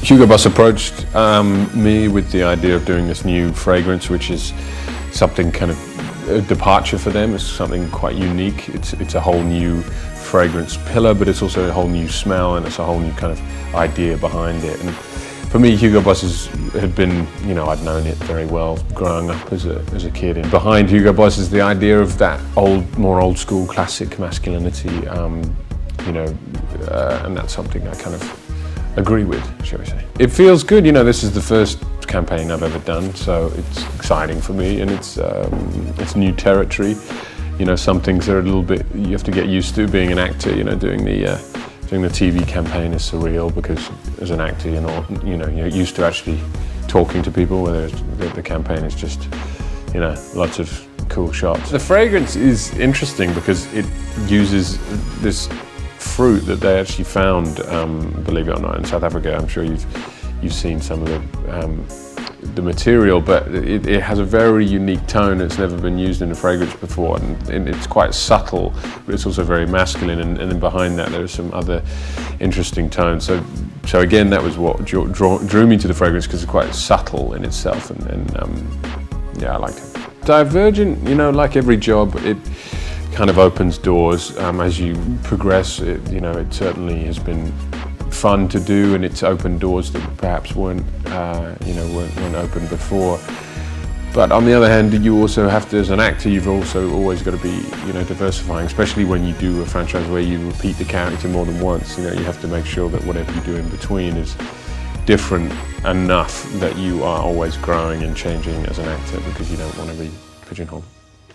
Hugo Boss approached me with the idea of doing this new fragrance, which is something kind of a departure for them. It's something quite unique. It's a whole new fragrance pillar, but it's also a whole new smell, and it's a whole new kind of idea behind it. And for me, Hugo Boss had been, I'd known it very well growing up as a kid. And behind Hugo Boss is the idea of that more old school classic masculinity, and that's something I kind of agree with, shall we say. It feels good, this is the first campaign I've ever done, so it's exciting for me, and it's new territory. Some things are a little bit, you have to get used to being an actor, doing the TV campaign is surreal, because as an actor, you're used to actually talking to people, whether the campaign is just, lots of cool shots. The fragrance is interesting because it uses this fruit that they actually found, believe it or not, in South Africa. I'm sure you've seen some of the material, but it has a very unique tone. It's never been used in a fragrance before, and it's quite subtle, but it's also very masculine, and then behind that there's some other interesting tones. So again, that was what drew me to the fragrance, because it's quite subtle in itself, and yeah, I liked it. Divergent, like every job, it kind of opens doors as you progress. It certainly has been fun to do, and it's opened doors that perhaps weren't open before. But on the other hand, you also have to, as an actor, you've also always got to be, diversifying, especially when you do a franchise where you repeat the character more than once. You have to make sure that whatever you do in between is different enough that you are always growing and changing as an actor, because you don't want to be pigeonholed.